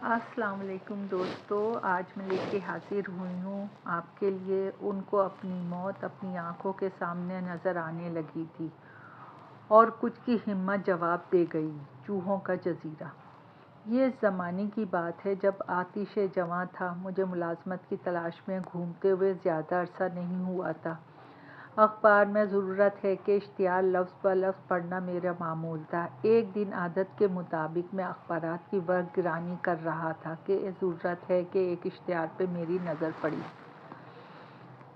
السلام علیکم دوستو، آج میں لے کے حاضر ہوئی ہوں آپ کے لیے ان کو اپنی موت اپنی آنکھوں کے سامنے نظر آنے لگی تھی اور کچھ کی ہمت جواب دے گئی۔ چوہوں کا جزیرہ۔ یہ اس زمانے کی بات ہے جب آتش جواں تھا۔ مجھے ملازمت کی تلاش میں گھومتے ہوئے زیادہ عرصہ نہیں ہوا تھا۔ اخبار میں ضرورت ہے کہ اشتہار لفظ بہ لفظ پڑھنا میرا معمول تھا۔ ایک دن عادت کے مطابق میں اخبارات کی ورق گرانی کر رہا تھا کہ ضرورت ہے کہ ایک اشتہار پہ میری نظر پڑی۔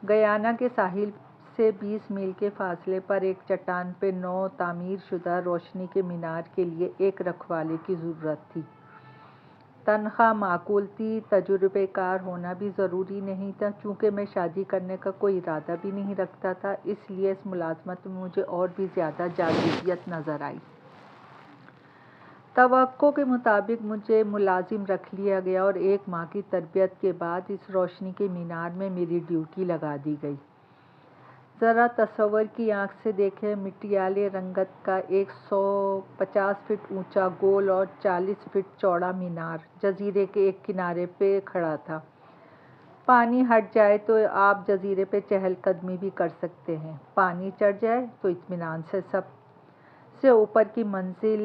گیانا کے ساحل سے 20 میل کے فاصلے پر ایک چٹان پہ نو تعمیر شدہ روشنی کے مینار کے لیے ایک رکھوالے کی ضرورت تھی۔ تنخواہ معقول تھی، تجربہ کار ہونا بھی ضروری نہیں تھا۔ چونکہ میں شادی کرنے کا کوئی ارادہ بھی نہیں رکھتا تھا، اس لیے اس ملازمت میں مجھے اور بھی زیادہ جاذبیت نظر آئی۔ توقع کے مطابق مجھے ملازم رکھ لیا گیا اور 1 ماہ کی تربیت کے بعد اس روشنی کے مینار میں میری ڈیوٹی لگا دی گئی۔ ذرا تصور کی آنکھ سے دیکھیں، مٹیالے رنگت کا 150 فٹ اونچا گول اور 40 فٹ چوڑا مینار جزیرے کے ایک کنارے پہ کھڑا تھا۔ پانی ہٹ جائے تو آپ جزیرے پہ چہل قدمی بھی کر سکتے ہیں، پانی چڑھ جائے تو اطمینان سے سب سے اوپر کی منزل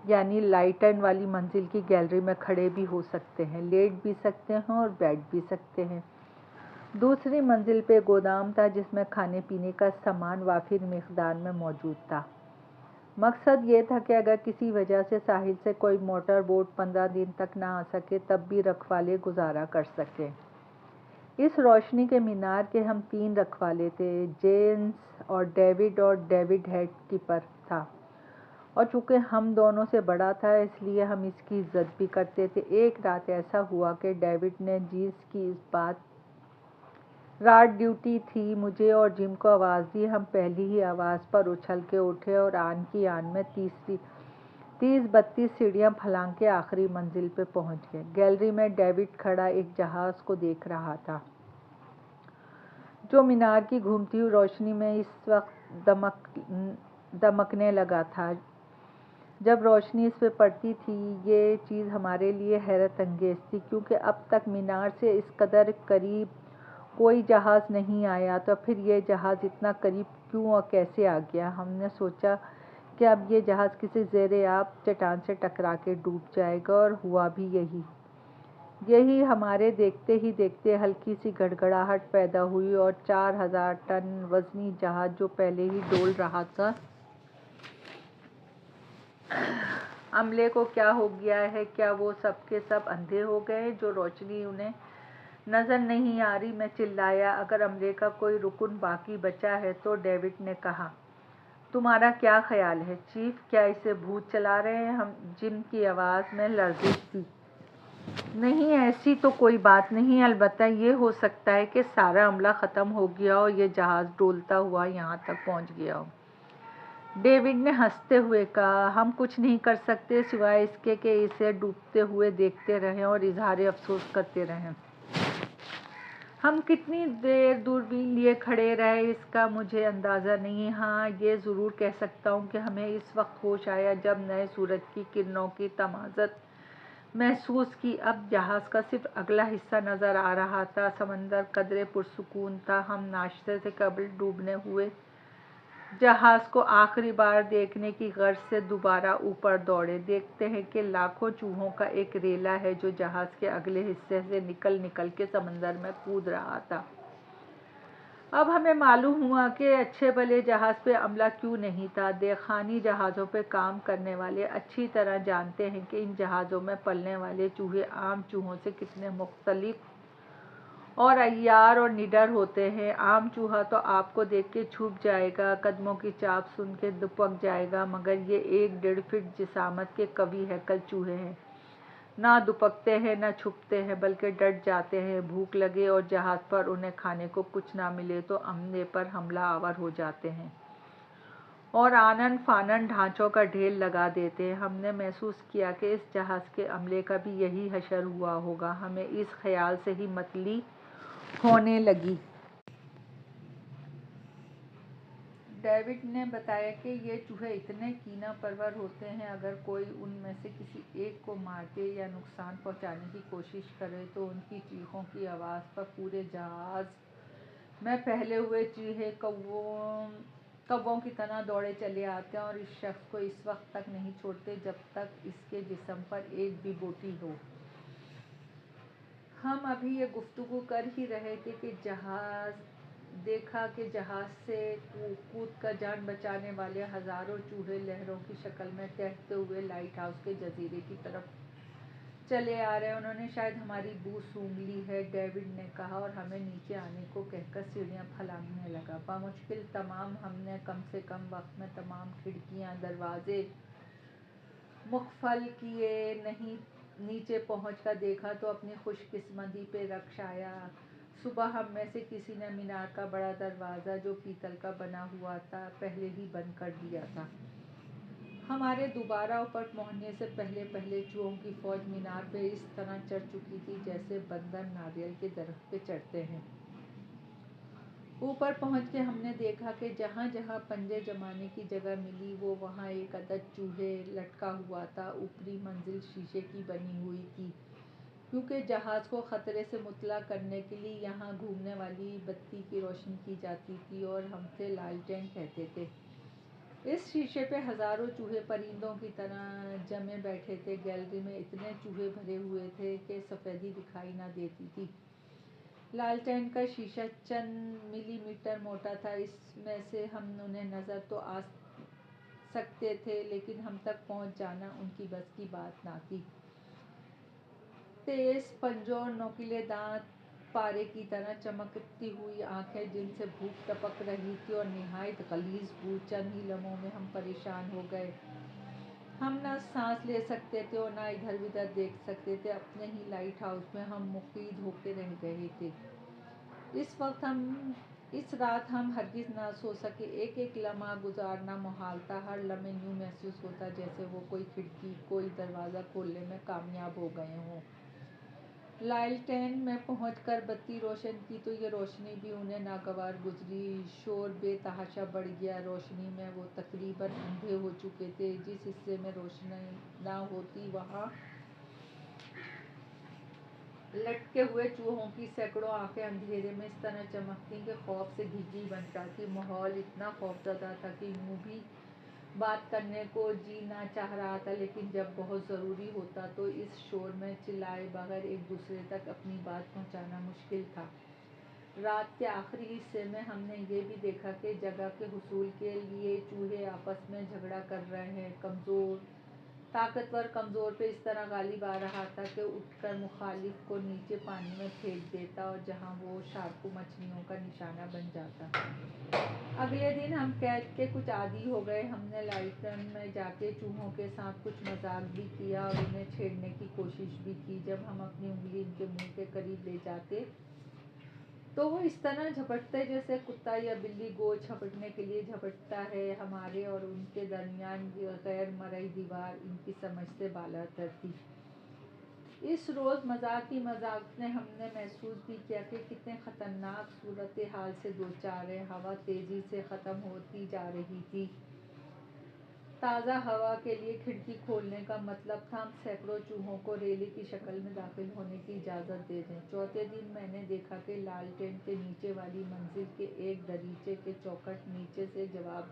یعنی لائٹن والی منزل کی گیلری میں کھڑے بھی ہو سکتے ہیں، لیٹ بھی سکتے ہیں اور بیٹھ بھی سکتے ہیں۔ دوسری منزل پہ گودام تھا جس میں کھانے پینے کا سامان وافر مقدار میں موجود تھا۔ مقصد یہ تھا کہ اگر کسی وجہ سے ساحل سے کوئی موٹر بوٹ 15 دن تک نہ آ سکے تب بھی رکھوالے گزارا کر سکیں۔ اس روشنی کے مینار کے ہم 3 رکھوالے تھے، جیمز اور ڈیوڈ ہیڈ کیپر تھا، اور چونکہ ہم دونوں سے بڑا تھا اس لیے ہم اس کی عزت بھی کرتے تھے۔ ایک رات ایسا ہوا کہ ڈیوڈ نے جیمز کی اس بات رات ڈیوٹی تھی مجھے اور جم کو آواز دی۔ ہم پہلی ہی آواز پر اچھل کے اٹھے اور آن کی آن میں 30-32 سیڑھیاں پھلانگ کے آخری منزل پہ پہنچ گئے۔ گیلری میں ڈیوڈ کھڑا ایک جہاز کو دیکھ رہا تھا جو مینار کی گھومتی ہوئی روشنی میں اس وقت دمکنے لگا تھا۔ جب روشنی اس پہ پڑتی تھی یہ چیز ہمارے لیے حیرت انگیز تھی، کیونکہ اب تک مینار سے اس قدر قریب کوئی جہاز نہیں آیا تھا۔ پھر یہ جہاز اتنا قریب کیوں اور کیسے آ گیا؟ ہم نے سوچا کہ اب یہ جہاز کسی زیر آب چٹان سے ٹکرا کے ڈوب جائے گا، اور ہوا بھی یہی ہمارے دیکھتے ہی دیکھتے ہلکی سی گڑگڑاہٹ پیدا ہوئی اور 4000 ٹن وزنی جہاز جو پہلے ہی ڈول رہا تھا۔ عملے کو کیا ہو گیا ہے؟ کیا وہ سب کے سب اندھے ہو گئے جو روشنی انہیں نظر نہیں آ رہی؟ میں چلایا۔ اگر عملے کا کوئی رکن باقی بچا ہے تو؟ ڈیوڈ نے کہا۔ تمہارا کیا خیال ہے چیف؟ کیا اسے بھوت چلا رہے ہیں؟ جم کی آواز میں لرزش تھی۔ نہیں، ایسی تو کوئی بات نہیں، البتہ یہ ہو سکتا ہے کہ سارا عملہ ختم ہو گیا ہو اور یہ جہاز ڈولتا ہوا یہاں تک پہنچ گیا ہو۔ ڈیوڈ نے ہنستے ہوئے کہا، ہم کچھ نہیں کر سکتے سوائے اس کے کہ اسے ڈوبتے ہوئے دیکھتے رہیں اور اظہار افسوس کرتے رہیں۔ ہم کتنی دیر دوربین لیے کھڑے رہے اس کا مجھے اندازہ نہیں۔ ہاں، یہ ضرور کہہ سکتا ہوں کہ ہمیں اس وقت ہوش آیا جب نئے سورج کی کرنوں کی تمازت محسوس کی۔ اب جہاز کا صرف اگلا حصہ نظر آ رہا تھا۔ سمندر قدرے پرسکون تھا۔ ہم ناشتے سے قبل ڈوبنے ہوئے جہاز کو آخری بار دیکھنے کی غرض سے دوبارہ اوپر دوڑے۔ دیکھتے ہیں کہ لاکھوں چوہوں کا ایک ریلا ہے جو جہاز کے اگلے حصے سے نکل کے سمندر میں کود رہا تھا۔ اب ہمیں معلوم ہوا کہ اچھے بھلے جہاز پہ عملہ کیوں نہیں تھا۔ دیگخانی جہازوں پہ کام کرنے والے اچھی طرح جانتے ہیں کہ ان جہازوں میں پلنے والے چوہے عام چوہوں سے کتنے مختلف اور عیار اور نڈر ہوتے ہیں۔ عام چوہا تو آپ کو دیکھ کے چھپ جائے گا، قدموں کی چاپ سن کے دپک جائے گا، مگر یہ 1-1.5 فٹ جسامت کے قوی ہیکل چوہے ہیں۔ نہ دپکتے ہیں نہ چھپتے ہیں، بلکہ ڈٹ جاتے ہیں۔ بھوک لگے اور جہاز پر انہیں کھانے کو کچھ نہ ملے تو عملے پر حملہ آور ہو جاتے ہیں اور آنن فانن ڈھانچوں کا ڈھیر لگا دیتے ہیں۔ ہم نے محسوس کیا کہ اس جہاز کے عملے کا بھی یہی حشر ہوا ہوگا۔ ہمیں اس خیال سے ہی متلی ہونے لگی۔ ڈیوڈ نے بتایا کہ یہ چوہے اتنے کینہ پرور ہوتے ہیں، اگر کوئی ان میں سے کسی ایک کو مار دے یا نقصان پہنچانے کی کوشش کرے تو ان کی چیخوں کی آواز پر پورے جہاز میں پھیلے ہوئے چوہے کووں کی طرح دوڑے چلے آتے ہیں اور اس شخص کو اس وقت تک نہیں چھوڑتے جب تک اس کے جسم پر ایک بھی بوٹی ہو۔ ہم ابھی یہ گفتگو کر ہی رہے تھے کہ دیکھا کہ جہاز سے کود کر جان بچانے والے ہزاروں چوہے لہروں کی شکل میں تیرتے ہوئے لائٹ ہاؤس کے جزیرے کی طرف چلے آ رہے ہیں۔ انہوں نے شاید ہماری بو سونگھ لی ہے، ڈیوڈ نے کہا اور ہمیں نیچے آنے کو کہہ کر سیڑھیاں پھلانگنے لگا۔ بمشکل تمام ہم نے کم سے کم وقت میں تمام کھڑکیاں دروازے مقفل کیے نہیں نیچے پہنچ کر دیکھا تو اپنی خوش قسمتی پہ رقص آیا۔ صبح ہم میں سے کسی نے مینار کا بڑا دروازہ جو پیتل کا بنا ہوا تھا پہلے ہی بند کر دیا تھا۔ ہمارے دوبارہ اوپر پہنچنے سے پہلے چوہوں کی فوج مینار پہ اس طرح چڑھ چکی تھی جیسے بندر ناریل کے درخت پہ چڑھتے ہیں۔ اوپر پہنچ کے ہم نے دیکھا کہ جہاں جہاں پنجے جمانے کی جگہ ملی وہاں ایک عدد چوہے لٹکا ہوا تھا۔ اوپری منزل شیشے کی بنی ہوئی تھی کیونکہ جہاز کو خطرے سے مطلع کرنے کے لیے یہاں گھومنے والی بتی کی روشنی کی جاتی تھی اور ہم اسے لالٹین کہتے تھے۔ اس شیشے پہ ہزاروں چوہے پرندوں کی طرح جمے بیٹھے تھے۔ گیلری میں اتنے چوہے بھرے ہوئے تھے کہ سفیدی دکھائی نہ دیتی تھی۔ لالٹین کا شیشہ چند ملی میٹر موٹا تھا، اس میں سے ہم انہیں نظر تو آ سکتے تھے لیکن ہم تک پہنچ جانا ان کی بس کی بات نہ تھی۔ تیز پنجوں اور نوکیلے دانت، پارے کی طرح چمکتی ہوئی آنکھیں جن سے بھوک ٹپک رہی تھی اور نہایت غلیظ بو، چند ہی لمحوں میں ہم پریشان ہو گئے۔ ہم نہ سانس لے سکتے تھے اور نہ ادھر ادھر دیکھ سکتے تھے۔ اپنے ہی لائٹ ہاؤس میں ہم مقید ہو کے رہ گئے تھے۔ اس رات ہم ہرگز نہ سو سکے۔ ایک ایک لمحہ گزارنا محال تھا۔ ہر لمحے یوں محسوس ہوتا جیسے وہ کوئی کھڑکی، کوئی دروازہ کھولنے میں کامیاب ہو گئے ہوں۔ لالٹین میں پہنچ کر بتی روشن کی تو یہ روشنی بھی انہیں ناگوار گزری۔ شور بے تحاشا بڑھ گیا۔ روشنی میں وہ تقریباً اندھے ہو چکے تھے۔ جس حصے میں روشنی نہ ہوتی وہاں لٹکے ہوئے چوہوں کی سینکڑوں آنکھیں اندھیرے میں اس طرح چمکتیں کہ خوف سے گھگری بن جاتی۔ ماحول اتنا خوفزدہ تھا کہ یوں بھی بات کرنے کو جی نہ چاہ رہا تھا، لیکن جب بہت ضروری ہوتا تو اس شور میں چلائے بغیر ایک دوسرے تک اپنی بات پہنچانا مشکل تھا۔ رات کے آخری حصے میں ہم نے یہ بھی دیکھا کہ جگہ کے حصول کے لیے چوہے آپس میں جھگڑا کر رہے ہیں۔ طاقتور کمزور پہ اس طرح غالب آ رہا تھا کہ اٹھ کر مخالف کو نیچے پانی میں پھینک دیتا اور جہاں وہ شارک مچھلیوں کا نشانہ بن جاتا۔ اگلے دن ہم قید کے کچھ عادی ہو گئے۔ ہم نے لالٹین میں جا کے چوہوں کے ساتھ کچھ مذاق بھی کیا اور انہیں چھیڑنے کی کوشش بھی کی۔ جب ہم اپنی انگلی ان کے منہ کے قریب لے جاتے تو وہ اس طرح جھپٹتے جیسے کتا یا بلی گوشت جھپٹنے کے لیے جھپٹتا ہے۔ ہمارے اور ان کے درمیان یہ غیر مرئی دیوار ان کی سمجھ سے بالاتر تھی۔ اس روز مذاق ہی مذاق میں ہم نے محسوس بھی کیا کہ کتنے خطرناک صورتحال سے دوچار ہیں۔ ہوا تیزی سے ختم ہوتی جا رہی تھی۔ تازہ ہوا کے لیے کھڑکی کھولنے کا مطلب تھا ہم سینکڑوں چوہوں کو ریلی کی شکل میں داخل ہونے کی اجازت دے دیں۔ چوتھے دن میں نے دیکھا کہ لالٹین کے نیچے والی منزل کے ایک دریچے کی چوکھٹ نیچے سے جواب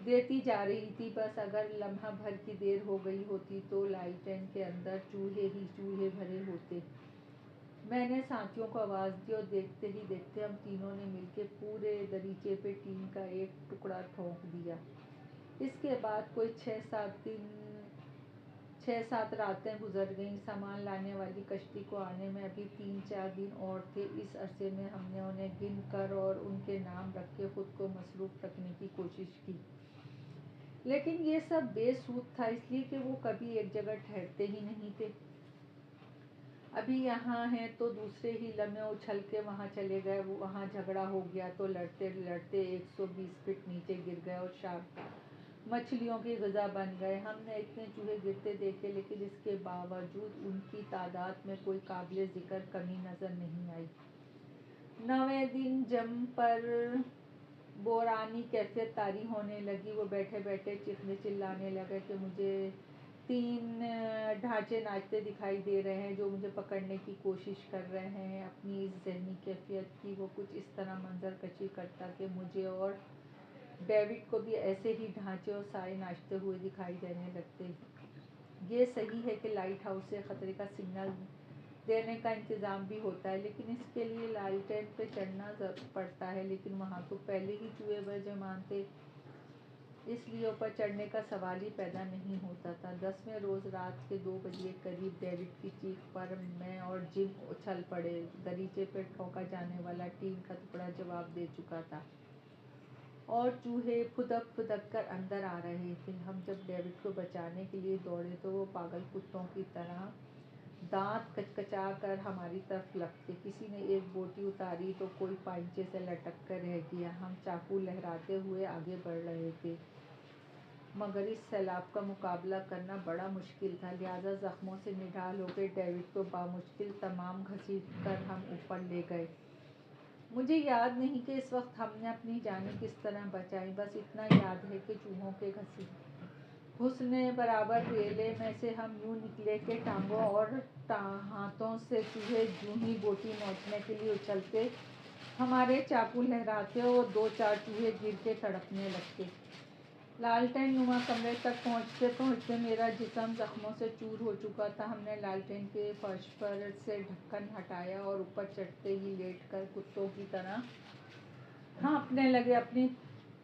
دیتی جا رہی تھی۔ بس اگر لمحہ بھر کی دیر ہو گئی ہوتی تو لالٹین کے اندر چوہے ہی چوہے بھرے ہوتے۔ میں نے ساتھیوں کو آواز دی اور دیکھتے ہی دیکھتے ہم تینوں نے مل کے پورے دریچے پہ ٹین کا ایک ٹکڑا ٹھونک دیا۔ اس کے بعد کوئی 6-7 راتیں گزر گئیں۔ سامان لانے والی کشتی کو آنے میں ابھی 3-4 دن اور تھے۔ اس عرصے میں ہم نے انہیں گن کر اور ان کے نام رکھ کے خود کو مصروف رکھنے کی کوشش کی، لیکن یہ سب بے سود تھا، اس لیے کہ وہ کبھی ایک جگہ ٹھہرتے ہی نہیں تھے۔ ابھی یہاں ہیں تو دوسرے ہی لمحے اچھل کے وہاں چلے گئے۔ وہاں جھگڑا ہو گیا تو لڑتے لڑتے 120 فٹ نیچے گر گئے اور شارک مچھلیوں کی غذا بن گئے۔ ہم نے اتنے چوہے گرتے دیکھے لیکن اس کے باوجود ان کی تعداد میں کوئی قابل ذکر کمی نظر نہیں آئی۔ 9ویں دن جم پر بحرانی کیفیت طاری ہونے لگی۔ وہ بیٹھے بیٹھے چیخنے چلانے لگے کہ مجھے 3 ڈھانچے ناچتے دکھائی دے رہے ہیں جو مجھے پکڑنے کی کوشش کر رہے ہیں۔ اپنی اس ذہنی کیفیت کی وہ کچھ اس طرح منظر کشی کرتا کہ مجھے اور ڈیوڈ کو بھی ایسے ہی ڈھانچے اور سائے ناچتے ہوئے دکھائی دینے لگتے۔ یہ صحیح ہے کہ لائٹ ہاؤس سے خطرے کا سگنل دینے کا انتظام بھی ہوتا ہے، لیکن اس کے لیے لالٹین پہ چڑھنا پڑتا ہے، لیکن وہاں تو پہلے ہی چوہے بیجمان تھے، اس لیے اوپر چڑھنے کا سوال ہی پیدا نہیں ہوتا تھا۔ 10ویں روز رات کے 2 بجے قریب ڈیوڈ کی چیخ پر میں اور جم اچھل پڑے۔ دریچے پہ ٹھوکا جانے والا ٹین کا ٹکڑا جواب دے چکا تھا اور چوہے پھدک پھدک کر اندر آ رہے تھے۔ ہم جب ڈیوڈ کو بچانے کے لیے دوڑے تو وہ پاگل کتوں کی طرح دانت کچکچا کر ہماری طرف لپکے۔ کسی نے ایک بوٹی اتاری تو کوئی پائنچے سے لٹک کر رہ گیا۔ ہم چاقو لہراتے ہوئے آگے بڑھ رہے تھے، مگر اس سیلاب کا مقابلہ کرنا بڑا مشکل تھا، لہٰذا زخموں سے نڈھال ہو کے ڈیوڈ کو بامشکل تمام گھسیٹ کر ہم اوپر لے گئے۔ مجھے یاد نہیں کہ اس وقت ہم نے اپنی جانیں کس طرح بچائیں، بس اتنا یاد ہے کہ چوہوں کے گھسنے برابر ریلے میں سے ہم یوں نکلے کہ ٹانگوں اور ہاتھوں سے چوہے جوں ہی بوٹی نوچنے کے لیے اچھلتے، ہمارے چاقو لہراتے اور 2-4 چوہے گر کے تڑپنے لگتے۔ لالٹین نما کمرے تک پہنچتے پہنچتے میرا جسم زخموں سے چور ہو چکا تھا۔ ہم نے لالٹین کے فرش پر سے ڈھکن ہٹایا اور اوپر چڑھتے ہی لیٹ کر کتوں کی طرح ہانپنے لگے۔ اپنی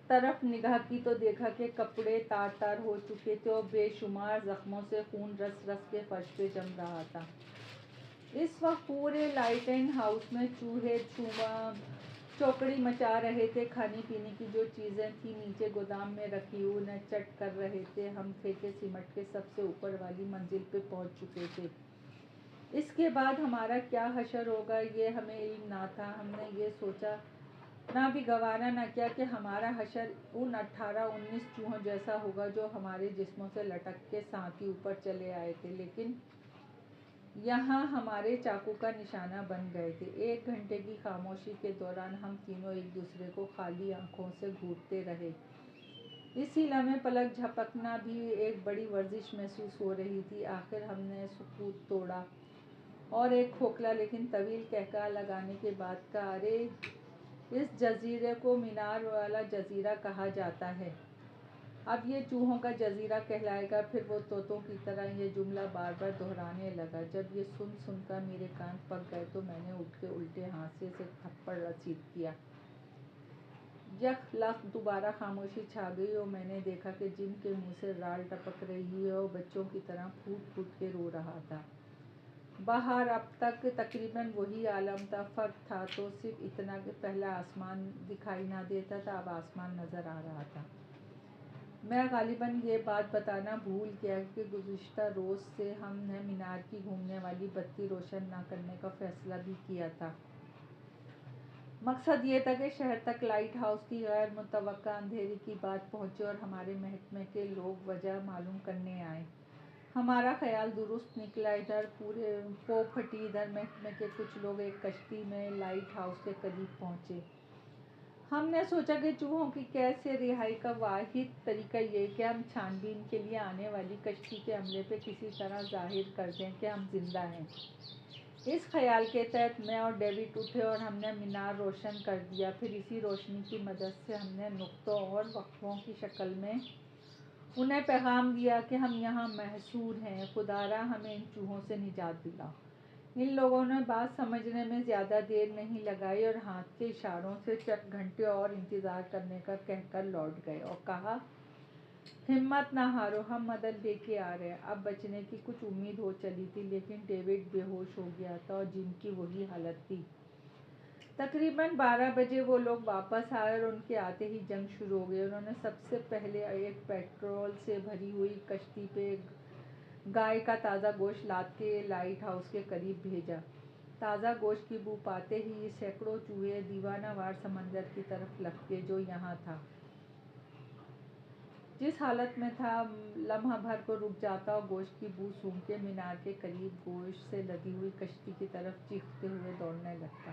طرف نگاہ کی تو دیکھا کہ کپڑے تار تار ہو چکے تھے اور بے شمار زخموں سے خون رس رس کے فرش پہ جم رہا تھا۔ اس وقت پورے لائٹین ہاؤس میں چوہے چوکڑی مچا رہے تھے، کھانے پینے کی جو چیزیں تھیں نیچے گودام میں رکھی انہیں چٹ کر رہے تھے۔ ہم تھے کہ سمٹ کے سب سے اوپر والی منزل پہ پہنچ چکے تھے۔ اس کے بعد ہمارا کیا حشر ہوگا یہ ہمیں علم نہ تھا۔ ہم نے یہ سوچنا بھی گوارا نہ کیا کہ ہمارا حشر ان 18-19 چوہوں جیسا ہوگا جو ہمارے جسموں سے لٹک کے ساتھ ہی اوپر چلے آئے تھے، لیکن یہاں ہمارے چاقو کا نشانہ بن گئے تھے۔ 1 گھنٹے کی خاموشی کے دوران ہم تینوں ایک دوسرے کو خالی آنکھوں سے گھورتے رہے۔ اسی لمحے پلک جھپکنا بھی ایک بڑی ورزش محسوس ہو رہی تھی۔ آخر ہم نے سکوت توڑا اور ایک کھوکھلا لیکن طویل قہقہہ لگانے کے بعد کہا، ارے اس جزیرے کو مینار والا جزیرہ کہا جاتا ہے، اب یہ چوہوں کا جزیرہ کہلائے گا۔ پھر وہ طوطوں کی طرح یہ جملہ بار بار دہرانے لگا۔ جب یہ سن کر میرے کان پک گئے تو میں نے اٹھ کے الٹے ہاتھ سے اسے تھپڑ رسید کیا۔ یک لخت دوبارہ خاموشی چھا گئی اور میں نے دیکھا کہ جم کے منہ سے راڑ ٹپک رہی ہے اور بچوں کی طرح پھوٹ پھوٹ کے رو رہا تھا۔ باہر اب تک تقریباً وہی عالم تھا، فرق تھا تو صرف اتنا کہ پہلے آسمان دکھائی نہ دیتا تھا، اب آسمان نظر آ رہا تھا۔ میں غالباً یہ بات بتانا بھول گیا کہ گزشتہ روز سے ہم نے مینار کی گھومنے والی بتی روشن نہ کرنے کا فیصلہ بھی کیا تھا۔ مقصد یہ تھا کہ شہر تک لائٹ ہاؤس کی غیر متوقع اندھیری کی بات پہنچے اور ہمارے محکمے کے لوگ وجہ معلوم کرنے آئیں۔ ہمارا خیال درست نکلا۔ ادھر پو پھٹی، ادھر محکمے کے کچھ لوگ ایک کشتی میں لائٹ ہاؤس کے قریب پہنچے۔ ہم نے سوچا کہ چوہوں کی قید سے رہائی کا واحد طریقہ یہ کہ ہم چھان بین کے لیے آنے والی کشتی کے عملے پہ کسی طرح ظاہر کر دیں کہ ہم زندہ ہیں۔ اس خیال کے تحت میں اور ڈیوڈ اٹھے اور ہم نے مینار روشن کر دیا۔ پھر اسی روشنی کی مدد سے ہم نے نقطوں اور وقفوں کی شکل میں انہیں پیغام دیا کہ ہم یہاں محصور ہیں، خدا را ہمیں ان چوہوں سے نجات دلا۔ ان لوگوں نے بات سمجھنے میں زیادہ دیر نہیں لگائی اور ہاتھ کے اشاروں سے چند گھنٹے اور انتظار کرنے کا کہہ کر لوٹ گئے اور کہا، ہمت نہ ہارو، ہم مدد لے کے آ رہے ہیں۔ اب بچنے کی کچھ امید ہو چلی تھی، لیکن ڈیوڈ بے ہوش ہو گیا تھا اور جم کی وہی حالت تھی۔ تقریباً 12 بجے وہ لوگ واپس آئے اور ان کے آتے ہی جنگ شروع ہو گئی۔ انہوں نے سب سے پہلے ایک پیٹرول سے بھری ہوئی کشتی پہ گائے کا تازہ گوشت لاد کے لائٹ ہاؤس کے قریب بھیجا۔ تازہ گوشت کی بو پاتے ہی سینکڑوں چوہے دیوانہ وار سمندر کی طرف لپکے جو یہاں تھا۔ جس حالت میں تھا لمحہ بھر کو رک جاتا اور گوشت کی بو سونگھ کے مینار کے قریب گوشت سے لدی ہوئی کشتی کی طرف چیختے ہوئے دوڑنے لگتا۔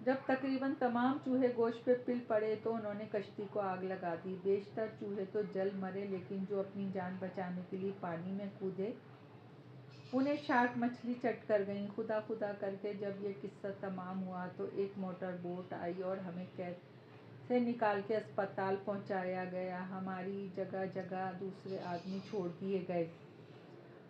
جب تقریباً تمام چوہے گوشت پہ پل پڑے تو انہوں نے کشتی کو آگ لگا دی۔ بیشتر چوہے تو جل مرے، لیکن جو اپنی جان بچانے کے لیے پانی میں کودے انہیں شارک مچھلی چٹ کر گئیں۔ خدا خدا کر کے جب یہ قصہ تمام ہوا تو ایک موٹر بوٹ آئی اور ہمیں قید سے نکال کے اسپتال پہنچایا گیا۔ ہماری جگہ جگہ دوسرے آدمی چھوڑ دیے گئے۔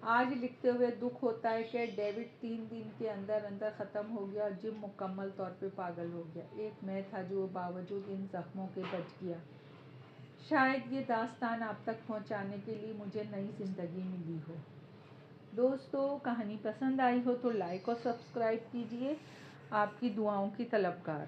آج لکھتے ہوئے دکھ ہوتا ہے کہ ڈیوڈ 3 دن کے اندر اندر ختم ہو گیا اور جم مکمل طور پہ پاگل ہو گیا۔ ایک میں تھا جو باوجود ان زخموں کے بچ گیا۔ شاید یہ داستان آپ تک پہنچانے کے لیے مجھے نئی زندگی ملی ہو۔ دوستو، کہانی پسند آئی ہو تو لائک اور سبسکرائب کیجیے۔ آپ کی دعاؤں کی طلبگار۔